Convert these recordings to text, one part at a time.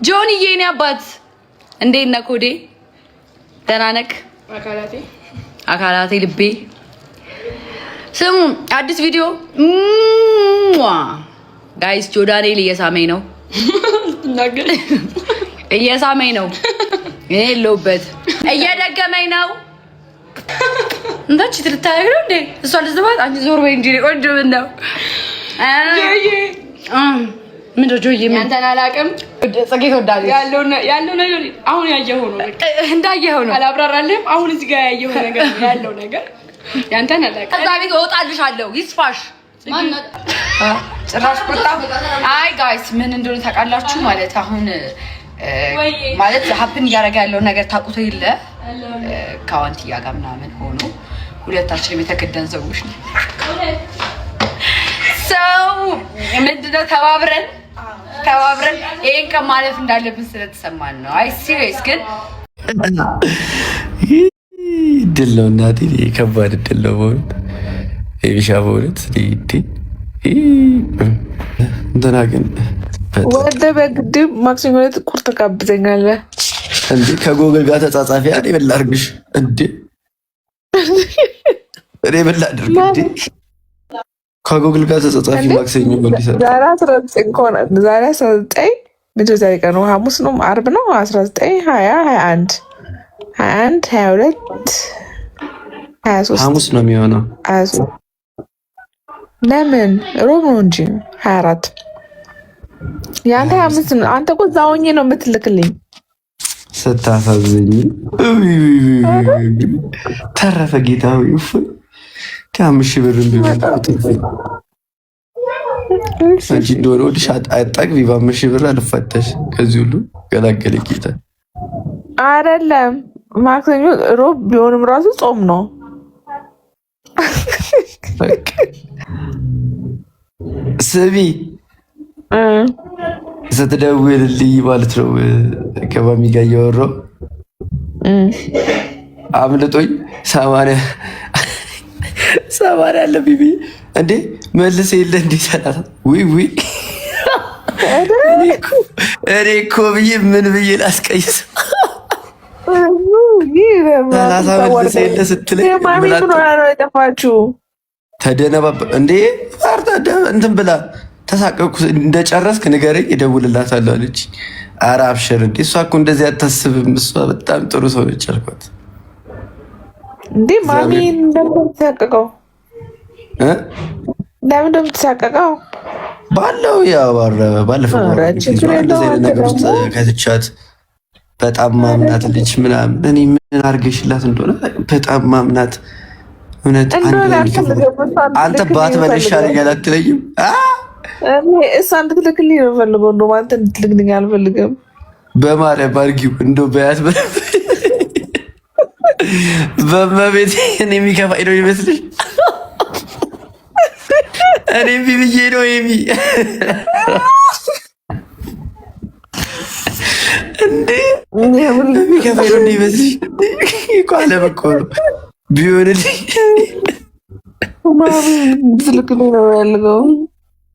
ጆኒ የኔ አባት እንዴት ነህ? ኮዴ ደህና ነህ? አካላቴ ልቤ ስሙ አዲስ ቪዲዮ ጋይስ ጆዳኔል እየሳመኝ ነው እየሳመኝ ነው እኔ የለሁበት እየደገመኝ ነው እንዳች ትልታየው ነው እንዴ እሷ ለዘባት አንቺ ዞር በይ እንጂ ቆንጆ ምን ነው ምን ጆዬ ምን አንተን አላውቅም ጽጌ ተወዳለች ያለው ነገር አሁን ያየኸው ነው እንዳየኸው ነው አላብራራልህም አሁን እዚህ ጋር ያየኸው ነገር ያለው ነገር ያንተን አላውቅም ከዛ ቤት እወጣልሻለሁ ይስፋሽ ማን ጭራሽ ቁጣ አይ ጋይስ ምን እንደሆነ ታውቃላችሁ ማለት አሁን ማለት ሀፕን ያረጋ ያለው ነገር ታውቁት ይለ ካውንቲያ ጋር ምናምን ሆኖ ሁለታችንም የተከደን ሰዎች ነው ሰው ምንድነው ተባብረን ይሄን ከማለፍ እንዳለብን ስለተሰማን ነው አይ ሲሪየስ ግን ድል ነው እናቴ ከባድ ድል ነው ማለት ኤቢሻ በእውነት እንትና ግን ወደ በግድብ ማክሲሞ ዕለት ቁርጥ ተቀብዘኛለህ እንዴ ከጎግል ጋር ተጻጻፊ አይደል በላርግሽ እንዴ እኔ በላድርግ እንዴ ከጎግል ጋር ተጻጻፊ ማክሲሞ ወልዲሳ ዛሬ 19 ልጅ ዛሬ ቀኑ ሐሙስ ነው አርብ ነው 19 20 21 22 23 ሐሙስ ነው የሚሆነው ለምን ሮብ ነው እንጂ 24 ያንተ ሐሙስ ነው አንተ እኮ ዛውኝ ነው የምትልክልኝ ስታሳዝኝ ተረፈ ጌታው ይፍ ከአምሽ ብር ቢሆን አንቺ ዶሮ ዲሻት አጣግቢ በአምሽ ብር አልፈተሽ ከዚህ ሁሉ ገላገለ ጌታ አይደለም ማክሰኞ ሮብ ቢሆንም ራሱ ጾም ነው ስቢ ስትደውልልኝ ማለት ነው ከባሚ ጋር እያወራሁ አምልጦኝ 80 አለብኝ ብዬ እንዴ መልስ የለ እንዴ ሰላሳ ውይ እኔ እኮ ብዬ ምን ብዬ ላስቀይስ 30 መልስ የለ ስትለኝ ተደነባበ እንዴ እንትን ብላ ተሳቀኩ እንደጨረስክ ንገረኝ እደውልላታለሁ አለች። ኧረ አብሽር እንዴ እሷ እኮ እንደዚህ አታስብም እሷ በጣም ጥሩ ሰው ነች አልኳት። እንዴ ማሚ እንደምትሳቀቀው ለምን እንደምትሳቀቀው ባለው ባለፈው ነገር ውስጥ ከትቻት በጣም ማምናት ልጅ ምናምን እኔ ምን አድርገሽላት እንደሆነ በጣም ማምናት እውነት አንተ ባትበል ይሻለኛል አትለኝም? እሷ እንድትልክልኝ ነው የምፈልገው እንደውም አንተ እንድትልክልኝ አልፈልግም። በማርያም አድርጊው እንደው በያት በመቤት እኔ የሚከፋኝ ነው ይመስልሽ? እኔ እምቢ ብዬ ነው እንዴ የሚከፋኝ ነው ይመስልሽ? እኮ አለም እኮ ነው ቢሆንልኝ ትልክልኝ ነው ያልከው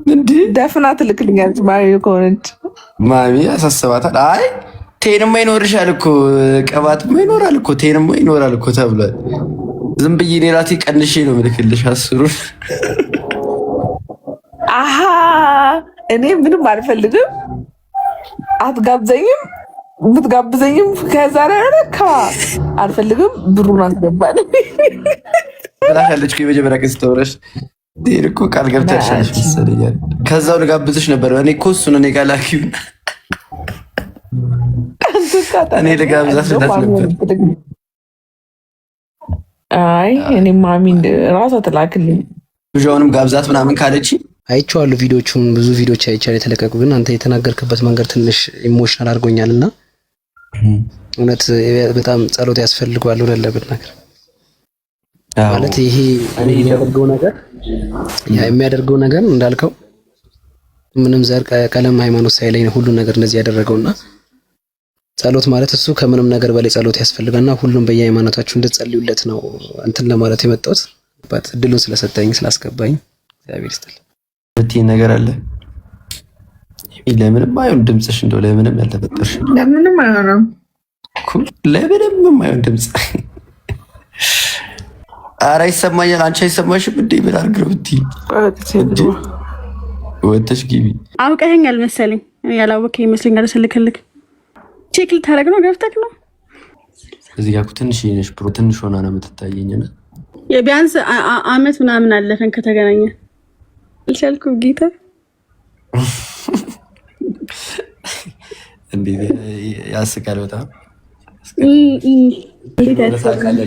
እንዴ? ደፍና ትልክልኛለች ማሚ ከሆነች ማሚ ያሳስባታል። አይ ቴንማ ይኖርሻል እኮ ቀባትማ ይኖራል እኮ ቴንማ ይኖራል እኮ ተብሏል። ዝም ብዬ እኔ ራሴ ቀንሼ ነው የምልክልሽ 10ሩን። አሀ እኔ ምንም አልፈልግም አትጋብዘኝም ብትጋብዘኝም ከዛ ላይ ረካ አልፈልግም ብሩን አስገባል ብላሻለች እኮ የመጀመሪያ ቀን ስትወረሽ እኮ ቃል ገብተሻለሽ መሰለኝ። ከዛው ልጋብዝሽ ነበር እኔ እኮ እሱን እኔ ጋር ላኪው እኔ ልጋብዛት ነበር። አይ እኔ ማሚ ራሷ ትላክልኝ ብዙውንም ጋብዛት ምናምን ካለች አይቼዋለሁ። ቪዲዮቹን ብዙ ቪዲዮች አይቻለሁ የተለቀቁ ግን አንተ የተናገርክበት መንገድ ትንሽ ኢሞሽናል አድርጎኛልና እውነት በጣም ጸሎት ያስፈልገዋል ወለለበት ነገር ማለት ይሄ የሚያደርገው ነገር እንዳልከው ምንም ዘር ቀለም ሃይማኖት ሳይለኝ ሁሉ ነገር እንደዚህ ያደረገውና ጸሎት ማለት እሱ ከምንም ነገር በላይ ጸሎት ያስፈልጋልና ሁሉም በየሃይማኖታችሁ እንድትጸልዩለት ነው እንትን ለማለት የመጣሁት። እድሉን ስለሰጠኝ ስላስገባኝ እግዚአብሔር ይስጥልኝ። በቲ ነገር አለ ለምንም አይሆን ድምፅሽ እንደው ለምንም ያልተፈጠርሽ ለምንም አይሆንም ለምንም አይሆን ድምፅ። ኧረ ይሰማኛል። አንቺ አይሰማሽም እንዴ? ምን አድርግ ነው ብትይ ወጥተሽ ግቢ። አውቀኸኛል መሰለኝ። ያላወቅኸኝ ይመስለኛል። ስልክልክ ቼክ ልታደርግ ነው ገብተክ ነው። እዚህ ጋር ትንሽ ነሽ ብሮ ትንሽ ሆና ነው የምትታየኝና ቢያንስ አመት ምናምን አለፈን ከተገናኘ አልቻልኩም ጌታ እንዴት ያስቃል በጣም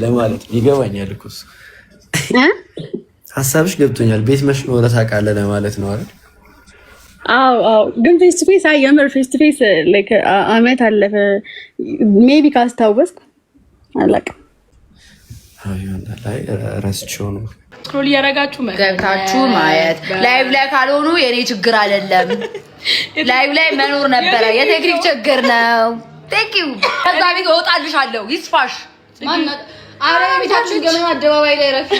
ለማለት ይገባኛል እኮ ሀሳብሽ ገብቶኛል። ቤት መሽ ነው ታውቃለህ ለማለት ነው አይደል? አዎ ግን ፌስ ቱ ፌስ የምር ፌስ ቱ ፌስ ላይክ አመት አለፈ ሜቢ ካስታወስኩ አላውቅም። ላይ ረስቼው ነው ስክሮል እያደረጋችሁ ገብታችሁ ማየት። ላይቭ ላይ ካልሆኑ የኔ ችግር አይደለም። ላይቭ ላይ መኖር ነበረ የቴክኒክ ችግር ነው። ቴንክ ዩ ከዛ ቤት እወጣልሻለሁ። ይስፋሽ። አረ ቤታችን ገመና አደባባይ ላይ ረፍ